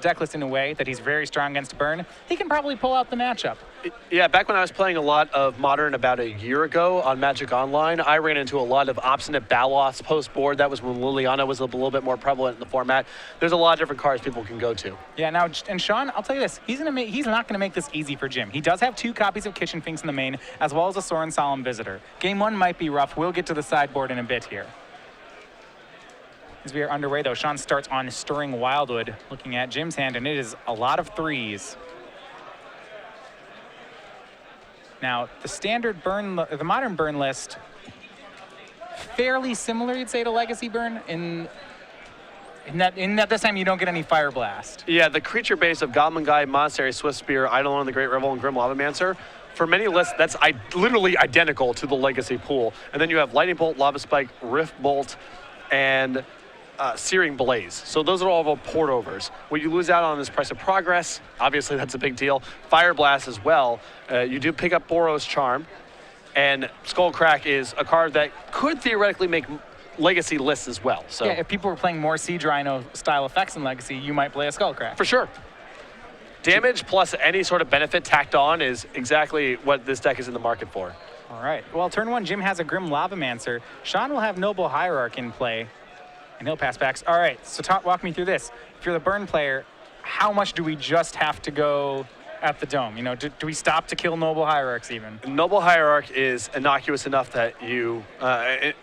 deck list in a way that he's very strong against burn, he can probably pull out the matchup. Yeah, back when I was playing a lot of Modern about a year ago on Magic Online, I ran into a lot of obstinate Baloths post-board. That was when Liliana was a little bit more prevalent in the format. There's a lot of different cards people can go to. Yeah, now, and Sean, I'll tell you this, he's not going to make this easy for Jim. He does have 2 copies of Kitchen Finks in the main, as well as a Sorin Solemn Visitor. Game 1 might be rough. We'll get to the sideboard in a bit here. As we are underway, though, Sean starts on Stirring Wildwood, looking at Jim's hand, and it is a lot of 3s. Now, the standard burn, the modern burn list, fairly similar, you'd say, to Legacy Burn, in that this time you don't get any Fire Blast. Yeah, the creature base of Goblin Guy, Monastery, Swift Spear, Eidolon, the Great Revel, and Grim Lavamancer, for many lists, that's literally identical to the Legacy pool. And then you have Lightning Bolt, Lava Spike, Rift Bolt, and Searing Blaze. So those are all the port overs. What you lose out on is Price of Progress. Obviously, that's a big deal. Fire Blast as well. You do pick up Boros Charm, and Skullcrack is a card that could theoretically make Legacy lists as well. So yeah, if people were playing more Siege Rhino style effects in Legacy, you might play a Skullcrack. For sure. Damage plus any sort of benefit tacked on is exactly what this deck is in the market for. All right. Well, turn 1, Jim has a Grim Lavamancer. Sean will have Noble Hierarch in play, and he'll pass backs. All right, so walk me through this. If you're the burn player, how much do we just have to go at the Dome? You know, do we stop to kill Noble Hierarchs even? Noble Hierarch is innocuous enough that you,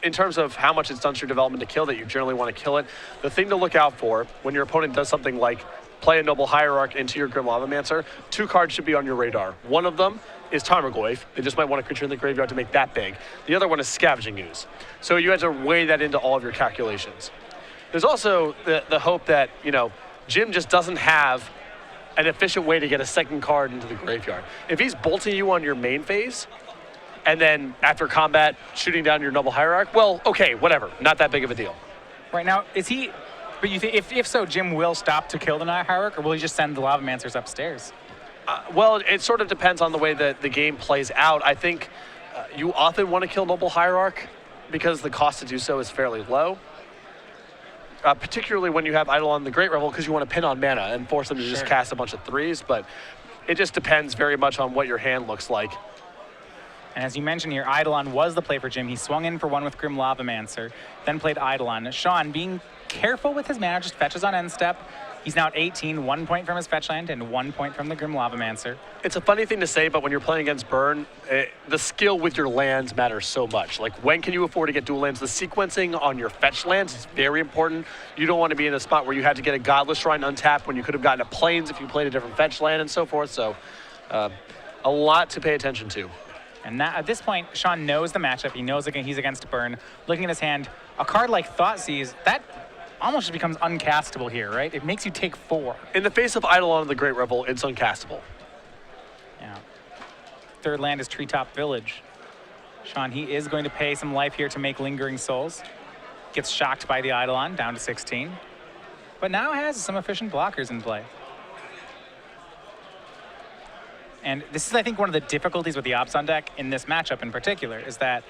in terms of how much it's done to your development to kill, that you generally want to kill it. The thing to look out for when your opponent does something like play a Noble Hierarch into your Grim Lavamancer, 2 cards should be on your radar. One of them is Tarmogoyf. They just might want a creature in the graveyard to make that big. The other one is Scavenging Ooze. So you have to weigh that into all of your calculations. There's also the hope that, you know, Jim just doesn't have an efficient way to get a second card into the graveyard. If he's bolting you on your main phase, and then after combat shooting down your Noble Hierarch, well, okay, whatever. Not that big of a deal. Right now, is he... But you think, if so, Jim will stop to kill the Night Hierarch, or will he just send the Lavamancers upstairs? Well, it sort of depends on the way that the game plays out. I think you often want to kill Noble Hierarch because the cost to do so is fairly low. Particularly when you have Eidolon the Great Revel, because you want to pin on mana and force them to just cast a bunch of 3s, but it just depends very much on what your hand looks like. And as you mentioned here, Eidolon was the play for Jim. He swung in for 1 with Grim Lavamancer, then played Eidolon. Sean, being careful with his mana, just fetches on end step. He's now at 18, 1 point from his fetch land and 1 point from the Grim Lavamancer. It's a funny thing to say, but when you're playing against Burn, the skill with your lands matters so much. Like, when can you afford to get dual lands? The sequencing on your fetch lands is very important. You don't want to be in a spot where you had to get a Godless Shrine untapped when you could have gotten a Plains if you played a different fetch land and so forth. So a lot to pay attention to. And that, at this point, Sean knows the matchup. He knows he's against Burn. Looking at his hand, a card like Thoughtseize, that almost just becomes uncastable here, right? It makes you take 4. In the face of Eidolon of the Great Revel, it's uncastable. Yeah. Third land is Treetop Village. Sean, he is going to pay some life here to make Lingering Souls. Gets shocked by the Eidolon, down to 16. But now has some efficient blockers in play. And this is, I think, one of the difficulties with the Opson deck in this matchup in particular, is that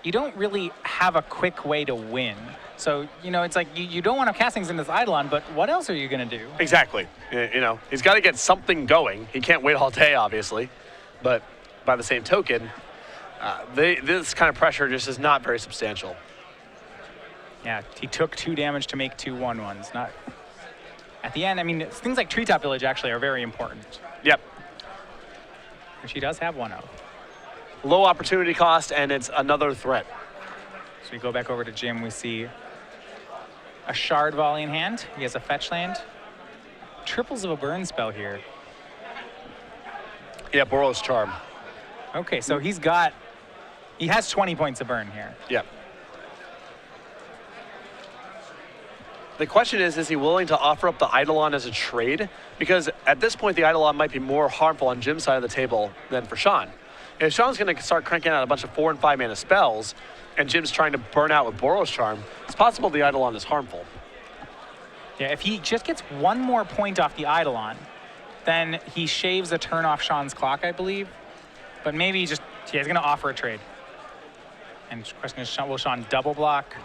you don't really have a quick way to win. So, you know, it's like you don't want to cast things into this Eidolon, but what else are you going to do? Exactly. You know, he's got to get something going. He can't wait all day, obviously. But by the same token, this kind of pressure just is not very substantial. Yeah, he took 2 damage to make 2 1/1s. Not at the end. I mean, things like Treetop Village actually are very important. Yep. Which he does have 1-0. Low opportunity cost, and it's another threat. So we go back over to Jim. We see a Shard Volley in hand. He has a fetch land. Triples of a burn spell here. Yeah, Boros Charm. Okay, so he has 20 points of burn here. Yep. The question is he willing to offer up the Eidolon as a trade? Because at this point, the Eidolon might be more harmful on Jim's side of the table than for Sean. If Sean's going to start cranking out a bunch of 4 and 5 mana spells, and Jim's trying to burn out with Boros Charm, it's possible the Eidolon is harmful. Yeah, if he just gets 1 more point off the Eidolon, then he shaves a turn off Sean's clock, I believe. But maybe he's going to offer a trade. And the question is, will Sean double block?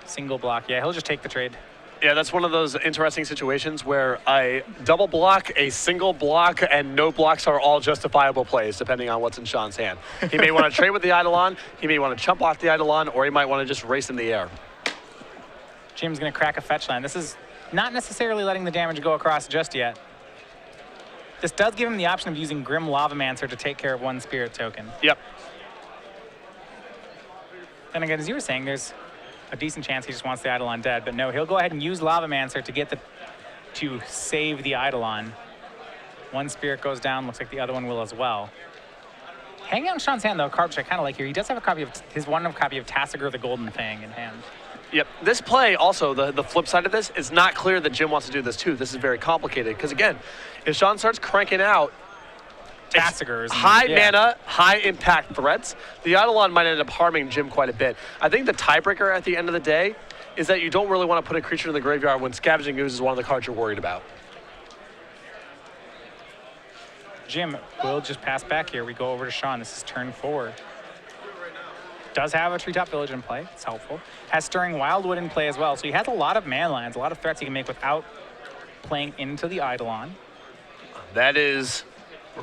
Single block? Yeah, he'll just take the trade. Yeah, that's one of those interesting situations where a double block, a single block, and no blocks are all justifiable plays, depending on what's in Sean's hand. He may want to trade with the Eidolon, he may want to chump off the Eidolon, or he might want to just race in the air. Jim's going to crack a fetch land. This is not necessarily letting the damage go across just yet. This does give him the option of using Grim Lavamancer to take care of one spirit token. Yep. And again, as you were saying, there's a decent chance he just wants the Eidolon dead, but no, he'll go ahead and use Lavamancer to save the Eidolon. One spirit goes down, looks like the other one will as well. Hanging out in Sean's hand, though, a card which I kind of like here, he does have a copy of his copy of Tassiger the Golden Fang in hand. Yep. This play, also, the flip side of this, is not clear that Jim wants to do this too. This is very complicated, because again, if Sean starts cranking out Tassigers. high mana, high impact threats, the Eidolon might end up harming Jim quite a bit. I think the tiebreaker at the end of the day is that you don't really want to put a creature in the graveyard when Scavenging Ooze is one of the cards you're worried about. Jim will just pass back here. We go over to Sean. This is turn 4. Does have a Treetop Village in play. It's helpful. Has Stirring Wildwood in play as well. So he has a lot of mana lands, a lot of threats he can make without playing into the Eidolon. That is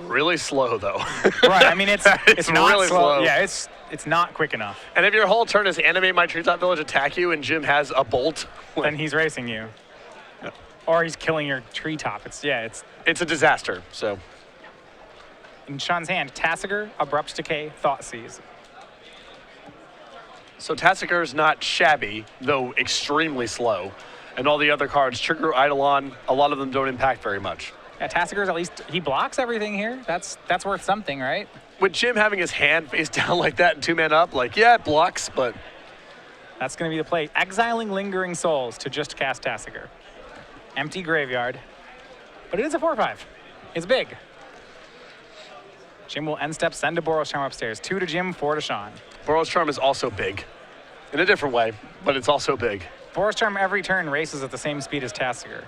really slow, though. Right. I mean, it's not really slow. Yeah, it's not quick enough. And if your whole turn is animate my Treetop Village, attack you, and Jim has a bolt, Then he's racing you. Yeah. Or he's killing your treetop. It's a disaster. So in Sean's hand, Tassiger, Abrupt Decay, Thoughtseize. So Tassiger's not shabby, though extremely slow. And all the other cards, Trigger, Eidolon, a lot of them don't impact very much. Yeah, Tassiger's at least, he blocks everything here. That's worth something, right? With Jim having his hand face down like that and 2-man up, like, yeah, it blocks, but... That's going to be the play. Exiling Lingering Souls to just cast Tassiger. Empty graveyard. But it is a 4/5. It's big. Jim will end step, send a Boros Charm upstairs. 2 to Jim, 4 to Sean. Boros Charm is also big. In a different way, but it's also big. Boros Charm every turn races at the same speed as Tassiger.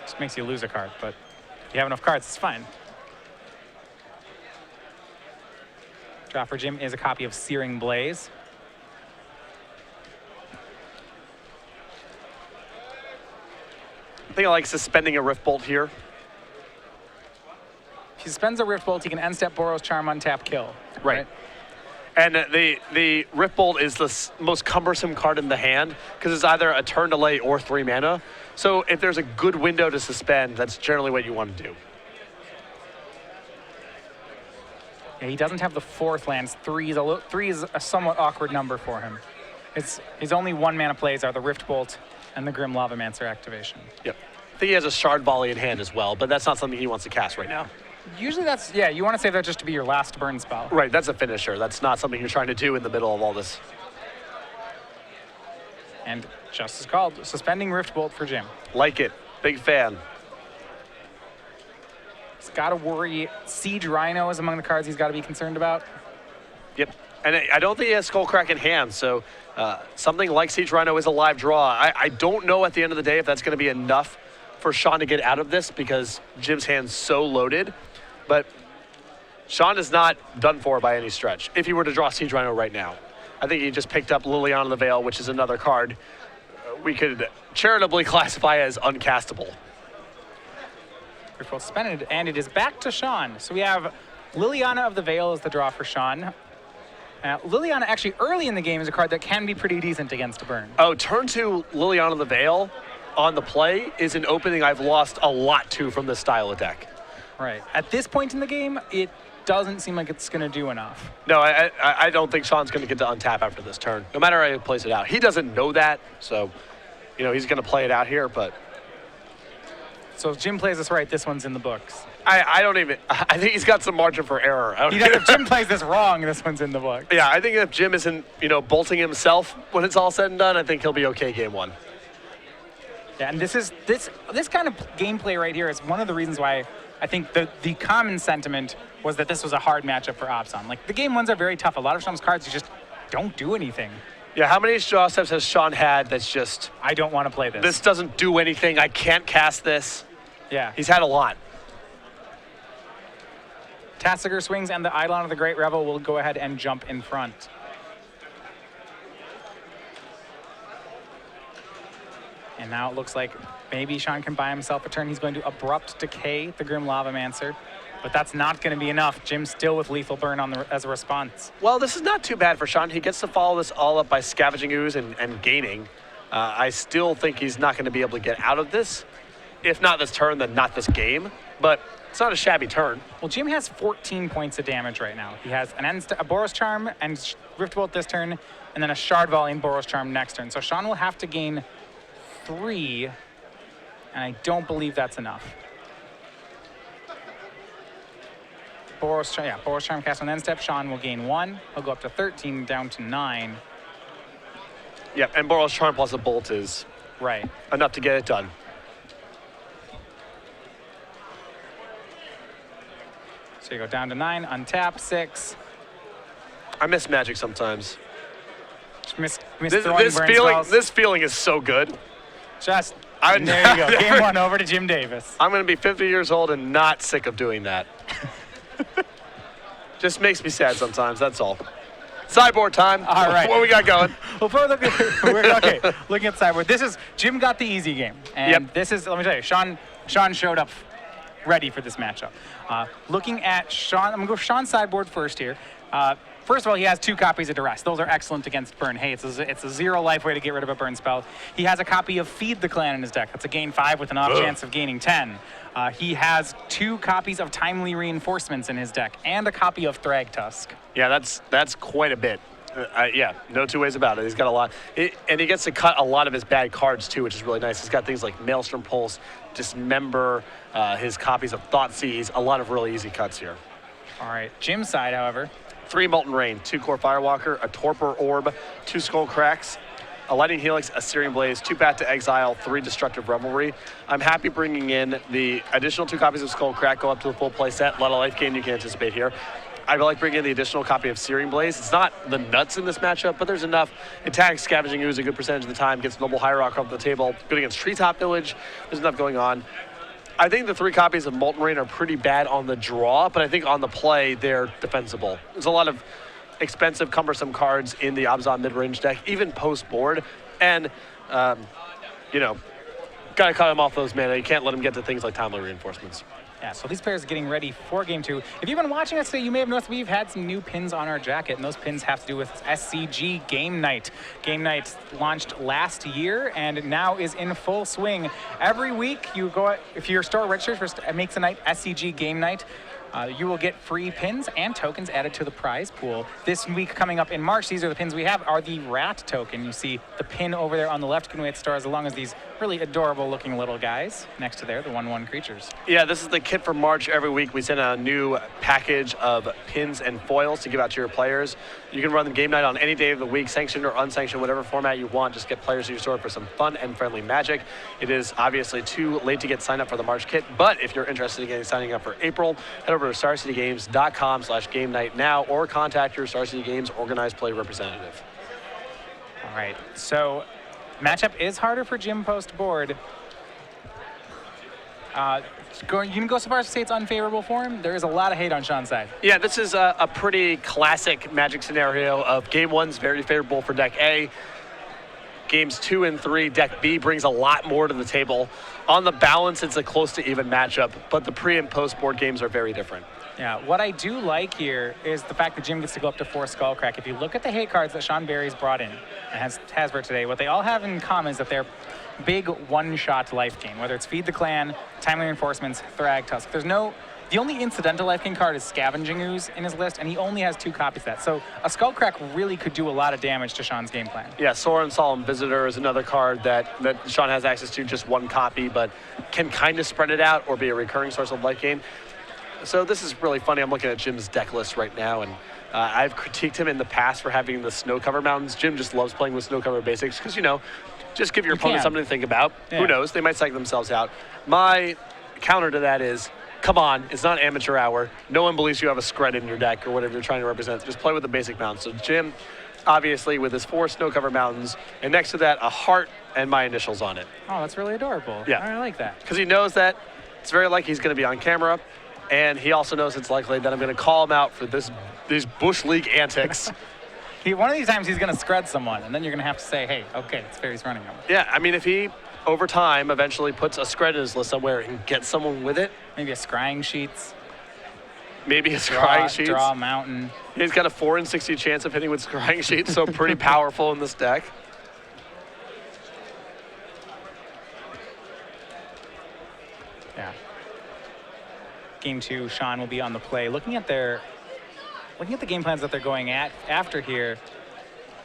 Just makes you lose a card, but if you have enough cards, it's fine. Draw for Jim is a copy of Searing Blaze. I think I like suspending a Rift Bolt here. If he suspends a Rift Bolt, he can end step Boros Charm, untap, kill. Right. And the Rift Bolt is the most cumbersome card in the hand because it's either a turn delay or 3 mana. So if there's a good window to suspend, that's generally what you want to do. Yeah, he doesn't have the 4th lands. 3 is a somewhat awkward number for him. His only 1 mana plays are the Rift Bolt and the Grim Lavamancer activation. Yep. I think he has a Shard Volley in hand as well, but that's not something he wants to cast right now. Usually you want to save that just to be your last burn spell. Right, that's a finisher. That's not something you're trying to do in the middle of all this. And just as called, suspending Rift Bolt for Jim. Like it. Big fan. He's got to worry. Siege Rhino is among the cards he's got to be concerned about. Yep. And I don't think he has Skullcrack in hand, so something like Siege Rhino is a live draw. I don't know at the end of the day if that's going to be enough for Sean to get out of this because Jim's hand's so loaded. But Sean is not done for by any stretch. If he were to draw Siege Rhino right now, I think he just picked up Liliana of the Veil, which is another card we could charitably classify as uncastable. Rift Bolt suspended, and it is back to Sean. So we have Liliana of the Veil as the draw for Sean. Liliana actually early in the game is a card that can be pretty decent against a burn. Oh, turn 2 Liliana of the Veil on the play is an opening I've lost a lot to from this style of deck. Right. At this point in the game, it doesn't seem like it's going to do enough. No, I don't think Sean's going to get to untap after this turn, no matter how he plays it out. He doesn't know that, so, he's going to play it out here, but... So if Jim plays this right, this one's in the books. I think he's got some margin for error. If Jim plays this wrong, this one's in the book. Yeah, I think if Jim isn't, bolting himself when it's all said and done, I think he'll be okay game 1. Yeah, and this kind of gameplay right here is one of the reasons why I think the common sentiment was that this was a hard matchup for Opson. Like, the game 1s are very tough. A lot of Sean's cards, you just don't do anything. Yeah, how many draw steps has Sean had that's just... I don't want to play this. This doesn't do anything. I can't cast this. Yeah. He's had a lot. Tassiger swings, and the Eidolon of the Great Revel will go ahead and jump in front. And now it looks like maybe Sean can buy himself a turn. He's going to Abrupt Decay the Grim Lavamancer. But that's not going to be enough. Jim's still with Lethal Burn as a response. Well, this is not too bad for Sean. He gets to follow this all up by Scavenging Ooze and gaining. I still think he's not going to be able to get out of this. If not this turn, then not this game. But it's not a shabby turn. Well, Jim has 14 points of damage right now. He has a Boros Charm and Rift Bolt this turn, and then a Shard Volley and Boros Charm next turn. So Sean will have to gain 3, and I don't believe that's enough. Boros Charm cast on end step. Sean will gain 1. He'll go up to 13, down to 9. Yep, and Boros Charm plus a Bolt is right enough to get it done. So you go down to 9, untap, 6. I miss Magic sometimes. Miss throwing burn spells. This feeling is so good. There you go. Game 1 over to Jim Davis. I'm going to be 50 years old and not sick of doing that. Just makes me sad sometimes, that's all. Sideboard time. All right. What we got going? Well, looking at sideboard. Jim got the easy game. And this is, let me tell you, Sean showed up ready for this matchup. Looking at Sean, I'm going to go Sean's sideboard first here. First of all, he has 2 copies of Duress. Those are excellent against burn. Hey, it's a 0 life way to get rid of a burn spell. He has a copy of Feed the Clan in his deck. That's a gain 5 with an off chance of gaining 10. He has 2 copies of Timely Reinforcements in his deck and a copy of Thragtusk. Yeah, that's quite a bit. Yeah, no two ways about it. He's got a lot. And he gets to cut a lot of his bad cards, too, which is really nice. He's got things like Maelstrom Pulse, Dismember, his copies of Thoughtseize, a lot of really easy cuts here. All right, Jim's side, however. 3 Molten Rain, 2 Core Firewalker, a Torpor Orb, 2 Skull Cracks, a Lightning Helix, a Searing Blaze, 2 Path to Exile, 3 Destructive Revelry. I'm happy bringing in the additional 2 copies of Skull Crack, go up to the full play set. A lot of life gain you can anticipate here. I like bringing in the additional copy of Searing Blaze. It's not the nuts in this matchup, but there's enough. Attacks Scavenging Ooze a good percentage of the time, gets Noble Hierarch off the table. Good against Treetop Village. There's enough going on. I think the 3 copies of Molten Rain are pretty bad on the draw, but I think on the play, they're defensible. There's a lot of expensive, cumbersome cards in the Abzan mid-range deck, even post-board. And, got to cut him off those mana. You can't let him get to things like Timely Reinforcements. Yeah, so these players are getting ready for Game 2. If you've been watching us today, you may have noticed we've had some new pins on our jacket, and those pins have to do with SCG Game Night. Game Night launched last year and now is in full swing. Every week, you go, if your store registers for Makes a Night SCG Game Night, you will get free pins and tokens added to the prize pool. This week coming up in March, these are the pins we have, are the Rat token. You see the pin over there on the left, you can wait store as long as these really adorable looking little guys next to there, the 1/1 creatures. Yeah, this is the kit for March. Every week we send out a new package of pins and foils to give out to your players. You can run the Game Night on any day of the week, sanctioned or unsanctioned, whatever format you want. Just get players to your store for some fun and friendly magic. It is obviously too late to get signed up for the March kit, but if you're interested in signing up for April, head over to StarCityGames.com/Game Night now or contact your Star City Games organized play representative. All right, so matchup is harder for Jim post board. You can go so far as to say it's unfavorable for him. There is a lot of hate on Sean's side. Yeah, this is a pretty classic Magic scenario of Game 1's very favorable for Deck A. Games 2 and 3, Deck B brings a lot more to the table. On the balance, it's a close to even matchup, but the pre- and post-board games are very different. Yeah, what I do like here is the fact that Jim gets to go up to 4 Skullcrack. If you look at the hate cards that Sean Barry's brought in and has for today, what they all have in common is that they're big one-shot life gain, whether it's Feed the Clan, Timely Reinforcements, Thragtusk. The only incidental life gain card is Scavenging Ooze in his list, and he only has 2 copies of that. So a Skullcrack really could do a lot of damage to Sean's game plan. Yeah, Sorin Solemn Visitor is another card that Sean has access to, just 1 copy, but can kind of spread it out or be a recurring source of life gain. So this is really funny. I'm looking at Jim's deck list right now, and I've critiqued him in the past for having the Snow Cover Mountains. Jim just loves playing with Snow Cover basics because, just give your opponent something to think about. Yeah. Who knows? They might psych themselves out. My counter to that is, come on, it's not amateur hour. No one believes you have a Scred in your deck or whatever you're trying to represent. Just play with the basic mountains. So Jim, obviously, with his 4 Snow Cover Mountains, and next to that, a heart and my initials on it. Oh, that's really adorable. Yeah. I like that. Because he knows that it's very likely he's going to be on camera, and he also knows it's likely that I'm going to call him out for these Bush League antics. One of these times he's going to Scred someone, and then you're going to have to say, hey, okay, it's fair, he's running him. Yeah, I mean, if he over time, eventually puts a Scred in his list somewhere and gets someone with it. Maybe a Scrying Sheets. Maybe a Scrying Sheets. Draw a Mountain. He's got a 4 in 60 chance of hitting with Scrying Sheets, so pretty powerful in this deck. Yeah. Game 2, Sean will be on the play. Looking at the game plans that they're going after here,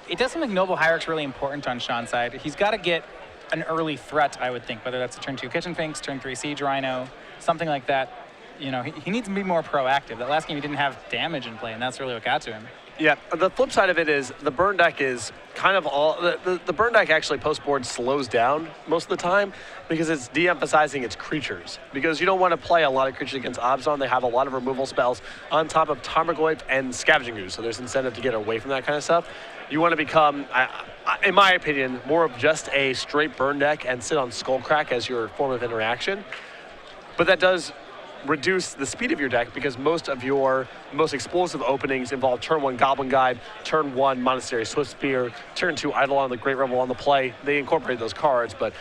it does seem like Noble Hierarch's really important on Sean's side. He's got to get an early threat, I would think, whether that's a turn 2 Kitchen Finks, turn 3 Siege Rhino, something like that. You know, he needs to be more proactive. That last game he didn't have damage in play, and that's really what got to him. Yeah, the flip side of it is the burn deck is kind of all, the burn deck actually post-board slows down most of the time because it's de-emphasizing its creatures. Because you don't want to play a lot of creatures against Abzan. They have a lot of removal spells on top of Tarmogoyf and Scavenging Ooze, so there's incentive to get away from that kind of stuff. You want to become, in my opinion, more of just a straight burn deck and sit on Skullcrack as your form of interaction. But that does reduce the speed of your deck because most of your most explosive openings involve turn 1 Goblin Guide, turn 1 Monastery Swiftspear, turn 2 Eidolon the Great Rebel on the play. They incorporate those cards, but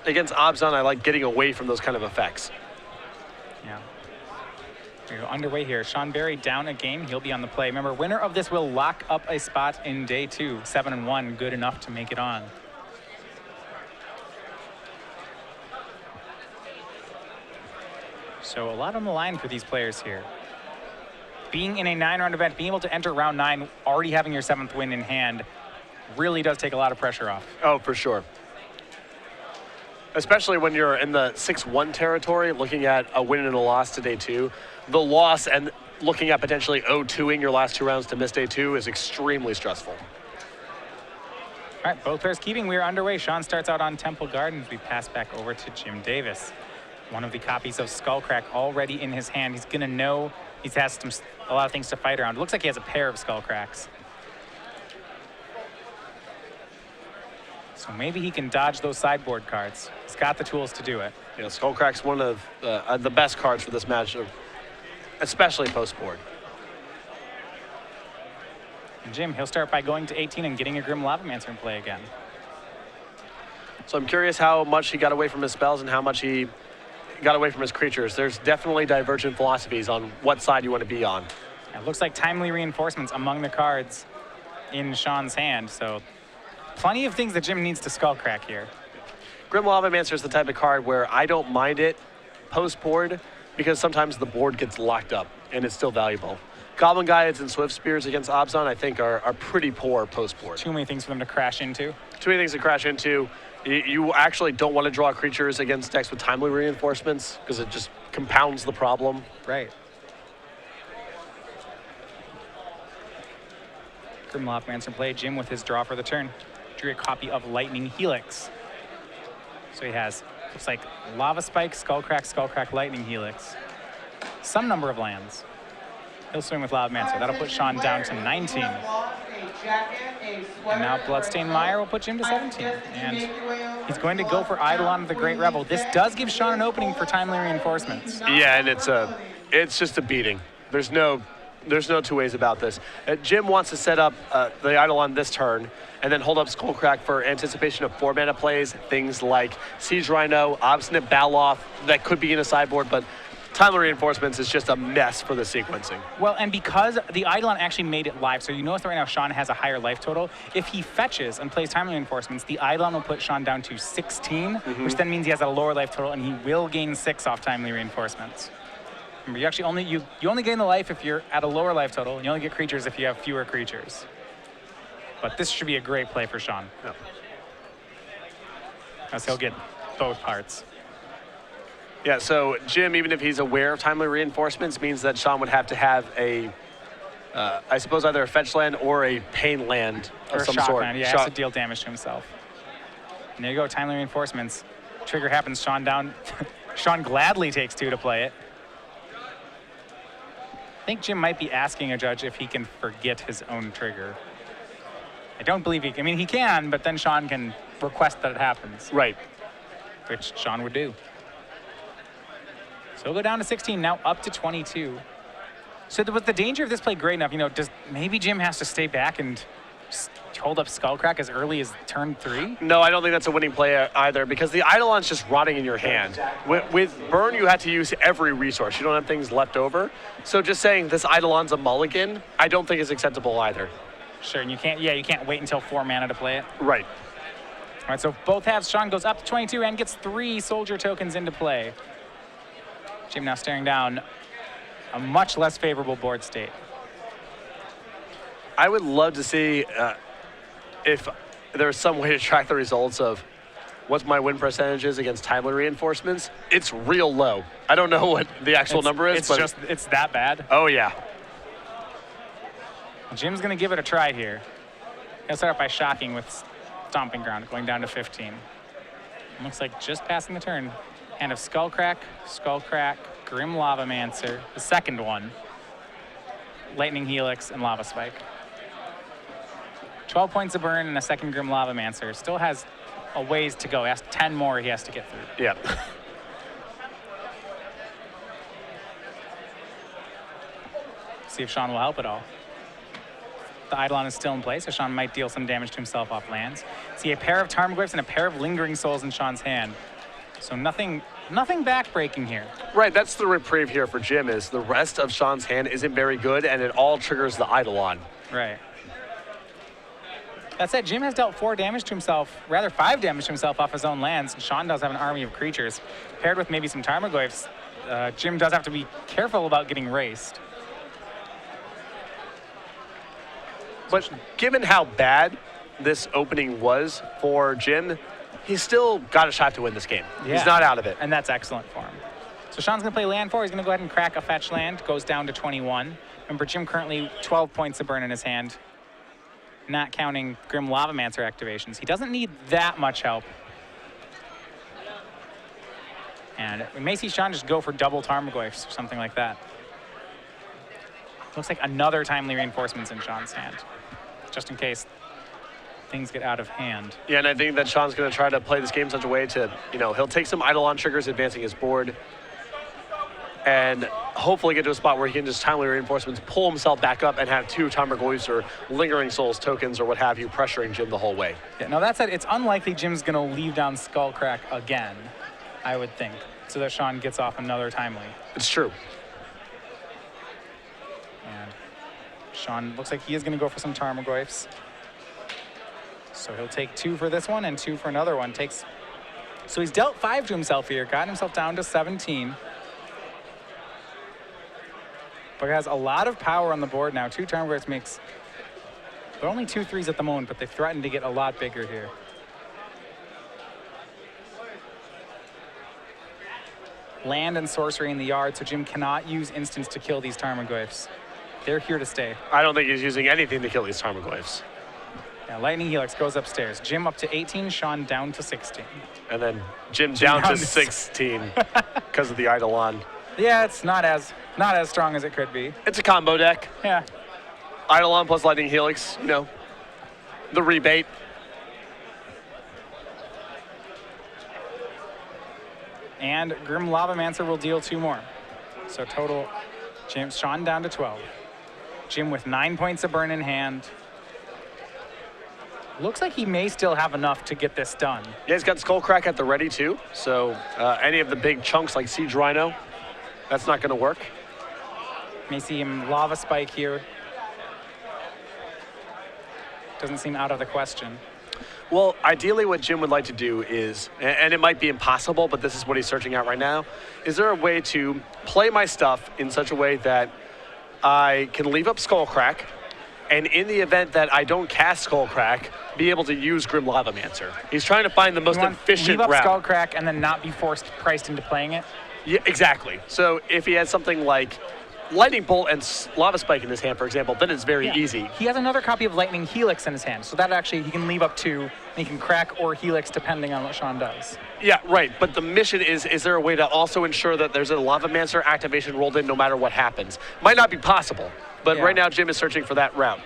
against Abzan, I like getting away from those kind of effects. Yeah. We're underway here. Sean Berry down a game. He'll be on the play. Remember, winner of this will lock up a spot in day 2. 7-1, good enough to make it on. So a lot on the line for these players here. Being in a 9-round event, being able to enter round 9, already having your 7th win in hand, really does take a lot of pressure off. Oh, for sure. Especially when you're in the 6-1 territory, looking at a win and a loss to day 2. The loss and looking at potentially 0-2ing your last 2 rounds to miss day 2 is extremely stressful. All right, both players keeping. We are underway. Sean starts out on Temple Gardens. We pass back over to Jim Davis. One of the copies of Skullcrack already in his hand. He's going to know he has a lot of things to fight around. It looks like he has a pair of Skullcracks. So maybe he can dodge those sideboard cards. He's got the tools to do it. Yeah, Skullcrack's one of the best cards for this matchup, especially post-board. And Jim, he'll start by going to 18 and getting a Grim Lavamancer in play again. So I'm curious how much he got away from his spells and how much he got away from his creatures. There's definitely divergent philosophies on what side you want to be on. It looks like Timely Reinforcements among the cards in Sean's hand, so plenty of things that Jim needs to Skullcrack here. Grim Lavamancer is the type of card where I don't mind it post-board because sometimes the board gets locked up and it's still valuable. Goblin Guides and Swift Spears against Abzan, I think, are pretty poor post-board. Too many things for them to crash into. Too many things to crash into. You actually don't want to draw creatures against decks with Timely Reinforcements because it just compounds the problem. Right. Grim Lavamancer play. Jim with his draw for the turn. Drew a copy of Lightning Helix. So he has, looks like Lava Spike, Skullcrack, Skullcrack, Lightning Helix. Some number of lands. He'll swing with Lavamancer. That'll put Sean down to 19. And now Bloodstained Mire will put Jim to 17. And he's going to go for Eidolon of the Great Rebel. This does give Sean an opening for Timely Reinforcements. Yeah, and it's just a beating. There's no two ways about this. Jim wants to set up the Eidolon this turn and then hold up Skullcrack for anticipation of 4-mana plays, things like Siege Rhino, Obstinate Baloth, that could be in a sideboard, but Timely Reinforcements is just a mess for the sequencing. Well, and because the Eidolon actually made it live, so you notice that right now Sean has a higher life total. If he fetches and plays Timely Reinforcements, the Eidolon will put Sean down to 16, which then means he has a lower life total, and he will gain 6 off Timely Reinforcements. Remember, you actually only you only gain the life if you're at a lower life total, and you only get creatures if you have fewer creatures. But this should be a great play for Sean. Yeah. As he'll get both parts. Yeah, so Jim, even if he's aware of Timely Reinforcements, means that Sean would have to have a, I suppose, either a fetch land or a pain land of some sort. Land. Yeah, he has to deal damage to himself. And there you go, Timely Reinforcements. Trigger happens, Sean down. Sean gladly takes 2 to play it. I think Jim might be asking a judge if he can forget his own trigger. I don't believe he can. I mean, he can, but then Sean can request that it happens. Right. Which Sean would do. So we'll go down to 16, now up to 22. So was the danger of this play great enough? You know, maybe Jim has to stay back and hold up Skullcrack as early as turn 3? No, I don't think that's a winning play either, because the Eidolon's just rotting in your hand. With Burn, you had to use every resource. You don't have things left over. So just saying this Eidolon's a mulligan, I don't think is acceptable either. Sure, and you can't wait until 4 mana to play it. Right. All right, so both halves, Sean goes up to 22 and gets 3 soldier tokens into play. Jim now staring down a much less favorable board state. I would love to see if there's some way to track the results of what my win percentage is against timely reinforcements. It's real low. I don't know what the actual number is, but it's that bad. Oh yeah. Jim's gonna give it a try here. He'll start by shocking with Stomping Ground, going down to 15. Looks like just passing the turn. Hand of Skullcrack, Grim Lavamancer, the second one, Lightning Helix, and Lava Spike. 12 points of burn and a second Grim Lavamancer. Still has a ways to go. He has 10 more he has to get through. Yeah. See if Sean will help at all. The Eidolon is still in place, so Sean might deal some damage to himself off lands. See a pair of Tarmogoyfs and a pair of Lingering Souls in Sean's hand. So nothing backbreaking here. Right, that's the reprieve here for Jim, is the rest of Sean's hand isn't very good, and it all triggers the Eidolon. Right. That said, Jim has dealt 4 damage to himself, rather 5 damage to himself off his own lands. Sean does have an army of creatures. Paired with maybe some Tarmogoyfs, Jim does have to be careful about getting raced. But given how bad this opening was for Jim, he's still got a shot to win this game. Yeah. He's not out of it. And that's excellent for him. So Sean's going to play land 4. He's going to go ahead and crack a fetch land. Goes down to 21. Remember, Jim currently 12 points of burn in his hand. Not counting Grim Lavamancer activations. He doesn't need that much help. And we may see Sean just go for double Tarmogoyfs or something like that. Looks like another timely reinforcements in Sean's hand, just in case things get out of hand. Yeah, and I think that Sean's going to try to play this game in such a way to, he'll take some Eidolon triggers advancing his board and hopefully get to a spot where he can just timely reinforcements, pull himself back up, and have 2 Tarmogoyfs or Lingering Souls tokens or what have you pressuring Jim the whole way. Yeah, now that said, it's unlikely Jim's going to leave down Skullcrack again, I would think, so that Sean gets off another timely. It's true. And Sean looks like he is going to go for some Tarmogoyfs. So he'll take 2 for this one and 2 for another one. So he's dealt 5 to himself here, gotten himself down to 17. But he has a lot of power on the board now. 2 Tarmogoyfs makes, they're only 2 3s at the moment, but they threaten to get a lot bigger here. Land and sorcery in the yard, so Jim cannot use instants to kill these Tarmogoyfs. They're here to stay. I don't think he's using anything to kill these Tarmogoyfs. Yeah, Lightning Helix goes upstairs. Jim up to 18, Sean down to 16. And then Jim down to 16 because of the Eidolon. Yeah, it's not as strong as it could be. It's a combo deck. Yeah. Eidolon plus Lightning Helix, the rebate. And Grim Lavamancer will deal 2 more. So total, Sean down to 12. Jim with 9 points of burn in hand. Looks like he may still have enough to get this done. Yeah, he's got Skullcrack at the ready too. So any of the big chunks like Siege Rhino, that's not going to work. May see him Lava Spike here. Doesn't seem out of the question. Well, ideally what Jim would like to do is, and it might be impossible, but this is what he's searching out right now, is there a way to play my stuff in such a way that I can leave up Skullcrack, and in the event that I don't cast Skullcrack, be able to use Grim Lavamancer. He's trying to find the most efficient route. Leave up Skullcrack and then not be priced into playing it? Yeah, exactly. So if he has something like Lightning Bolt and Lava Spike in his hand, for example, then it's very easy. He has another copy of Lightning Helix in his hand, so that actually he can leave up 2, and he can crack or Helix depending on what Sean does. Yeah, right. But the mission is there a way to also ensure that there's a Lavamancer activation rolled in no matter what happens? Might not be possible, but right now Jim is searching for that route.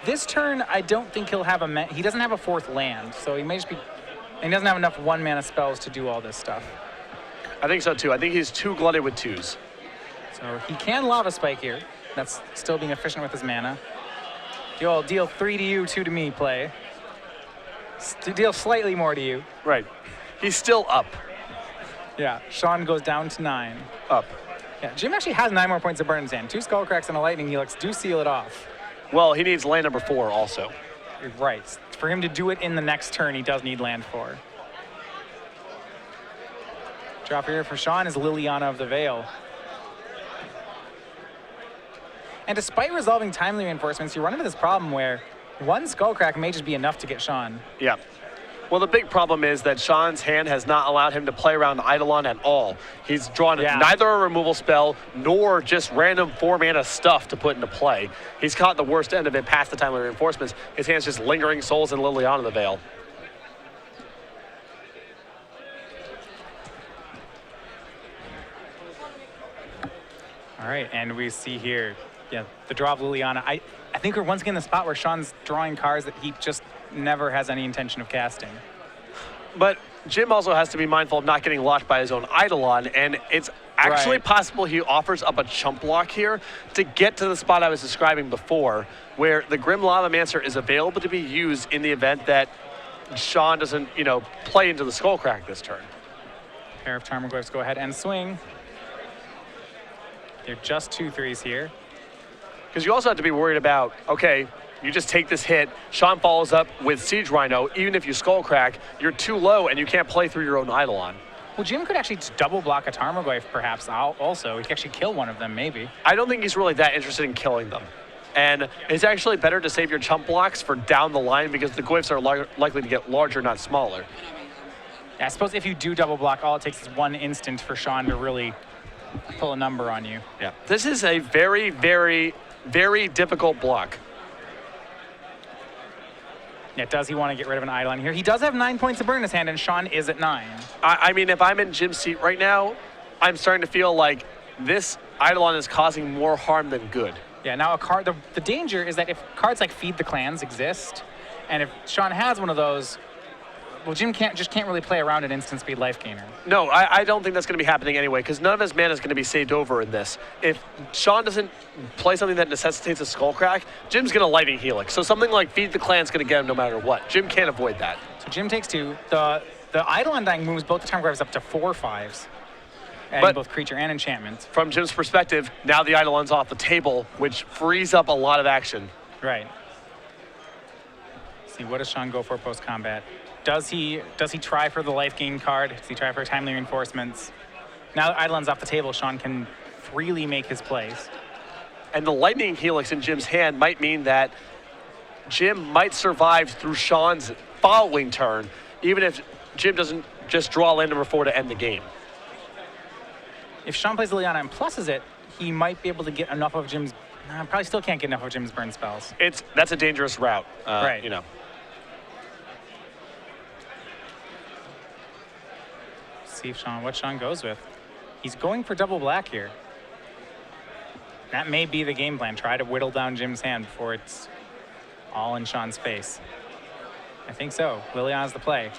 This turn, I don't think he'll have he doesn't have a 4th land, so he may just be, he doesn't have enough 1-mana spells to do all this stuff. I think so too. I think he's too glutted with 2s. So he can Lava Spike here. That's still being efficient with his mana. You'll deal 3 to you, 2 to me play. Deal slightly more to you. Right. He's still up. Yeah, Sean goes down to 9. Up. Yeah, Jim actually has 9 more points of burn in his hand. 2 Skullcracks and a Lightning Helix do seal it off. Well, he needs land number 4 also. You're right. For him to do it in the next turn, he does need land 4. Drop here for Sean is Liliana of the Veil. And despite resolving timely reinforcements, you run into this problem where 1 Skullcrack may just be enough to get Sean. Yeah. Well, the big problem is that Sean's hand has not allowed him to play around Eidolon at all. He's drawn neither a removal spell nor just random 4-mana stuff to put into play. He's caught the worst end of it past the timely reinforcements. His hand's just Lingering Souls and Liliana of the Veil. All right, and we see here, the draw of Liliana. I think we're once again in the spot where Sean's drawing cards that he just never has any intention of casting. But Jim also has to be mindful of not getting locked by his own Eidolon, and it's actually possible he offers up a chump block here to get to the spot I was describing before, where the Grim Lavamancer is available to be used in the event that Sean doesn't, play into the Skullcrack this turn. Pair of Tarmogoyfs go ahead and swing. They're just 2/3s here. Because you also have to be worried about, okay, you just take this hit, Sean follows up with Siege Rhino, even if you Skullcrack, you're too low and you can't play through your own Eidolon. Well, Jim could actually just double block a Tarmogoyf perhaps also. He could actually kill one of them maybe. I don't think he's really that interested in killing them. And it's actually better to save your chump blocks for down the line because the Goyfs are likely to get larger, not smaller. Yeah, I suppose if you do double block, all it takes is 1 instant for Sean to really pull a number on you. Yeah. This is a very, very, very difficult block. Yeah, does he want to get rid of an Eidolon here? He does have 9 points of burn in his hand, and Sean is at 9. I mean, if I'm in Jim's seat right now, I'm starting to feel like this Eidolon is causing more harm than good. Yeah, now a card. The danger is that if cards like Feed the Clans exist, and if Sean has one of those, well, Jim can't really play around an instant speed life gainer. No, I don't think that's going to be happening anyway, because none of his mana is going to be saved over in this. If Sean doesn't play something that necessitates a Skullcrack, Jim's going to Lightning Helix. So something like Feed the Clan's going to get him no matter what. Jim can't avoid that. So Jim takes 2. The Eidolon dying moves both the Tarmogoyfs up to 4/5s. Adding both creature and enchantment. From Jim's perspective, now the Eidolon's off the table, which frees up a lot of action. Right. Let's see, what does Sean go for post-combat? Does he try for the life gain card? Does he try for timely reinforcements? Now that Eidolon's off the table, Sean can freely make his plays. And the Lightning Helix in Jim's hand might mean that Jim might survive through Sean's following turn, even if Jim doesn't just draw land number 4 to end the game. If Sean plays Liliana and pluses it, he might be able to get enough of Jim's... probably still can't get enough of Jim's burn spells. That's a dangerous route, right. See if what Sean goes with. He's going for double black here. That may be the game plan. Try to whittle down Jim's hand before it's all in Sean's face. I think so. Liliana's the play.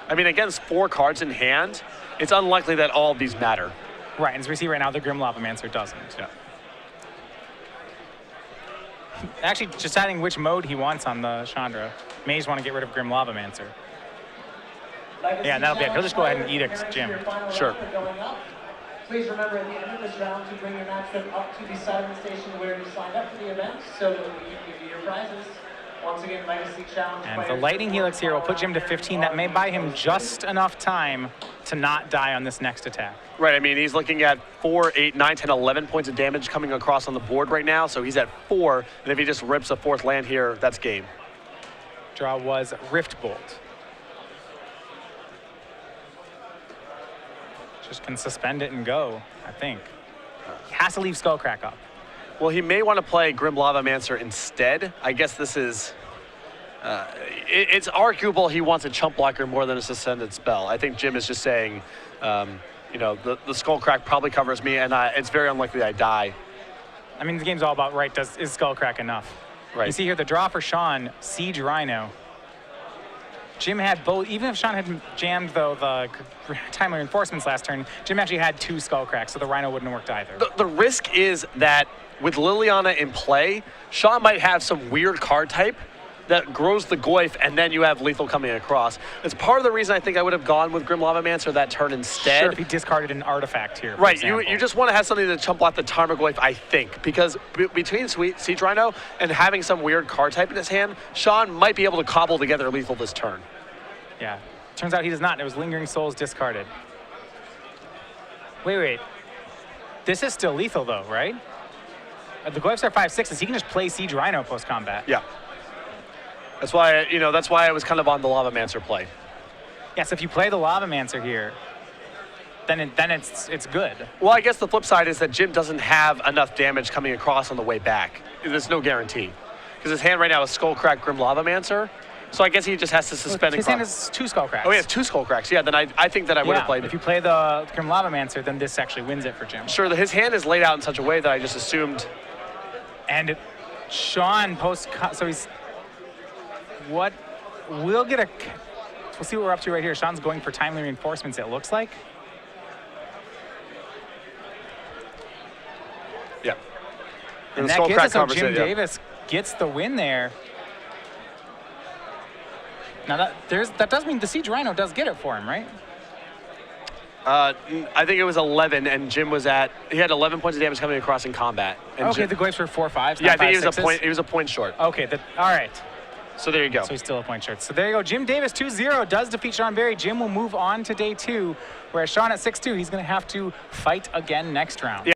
I mean, against 4 cards in hand, it's unlikely that all of these matter. Right, and as we see right now, the Grim Lavamancer doesn't. Yeah. Actually, deciding which mode he wants on the Chandra. May just want to get rid of Grim Lavamancer. Yeah, and that'll be it. He'll just go ahead and edict Jim. Sure. Please remember at the end of this round to bring your matchman up to the settlement station where you signed up for the event so that we can give you your prizes. Once again, Legacy Challenge. And the Lightning Helix here will put Jim to 15. That may buy him just enough time to not die on this next attack. Right, I mean, he's looking at 4, 8, 9, 10, 11 points of damage coming across on the board right now, so he's at 4, and if he just rips a 4th land here, that's game. Draw was Rift Bolt. Just can suspend it and go, I think. He has to leave Skullcrack up. Well, he may want to play Grim Lavamancer instead. I guess this is... it's arguable he wants a chump blocker more than a suspended spell. I think Jim is just saying, the Skullcrack probably covers me, and it's very unlikely I die. I mean, the game's all about, right, is Skullcrack enough? Right. You see here the draw for Sean, Siege Rhino. Jim had both. Even if Sean had jammed the timely reinforcements last turn, Jim actually had 2 skull cracks, so the Rhino wouldn't have worked either. The risk is that with Liliana in play, Sean might have some weird card type that grows the Goyf, and then you have lethal coming across. It's part of the reason I think I would have gone with Grim Lavamancer that turn instead. Sure, if he discarded an artifact here, for Right, example. you just want to have something to chump out the Tarmogoyf, I think, because between Siege Rhino and having some weird card type in his hand, Sean might be able to cobble together lethal this turn. Yeah. Turns out he does not. It was Lingering Souls discarded. Wait. This is still lethal, though, right? The Goyfs are 5/6s. He can just play Siege Rhino post-combat. Yeah. That's why, that's why I was kind of on the Lavamancer play. Yeah, so if you play the Lavamancer here, then it's good. Well, I guess the flip side is that Jim doesn't have enough damage coming across on the way back. There's no guarantee. Because his hand right now is Skullcrack Grim Lavamancer. So I guess he just has to suspend His and hand is 2 skull cracks. Oh, he has 2 Skullcracks. Yeah, then I think that I would have played if you play the Grim Lavamancer, then this actually wins it for Jim. Sure, his hand is laid out in such a way that I just assumed. And Sean so he's what we'll get we'll see what we're up to right here. Sean's going for timely reinforcements, it looks like. Yeah. And the that Skullcrack gives us covers Jim it, yeah. Davis gets the win there. Now that does mean the Siege Rhino does get it for him, right? I think it was 11, and Jim he had 11 points of damage coming across in combat. And Okay, Jim, the Goyfs were 4/5s. yeah, I think he was a point short. Okay, all right. So there you go. So he's still a point short. So there you go. Jim Davis 2-0 does defeat Sean Berry. Jim will move on to day 2, whereas Sean at 6-2, he's going to have to fight again next round. Yeah.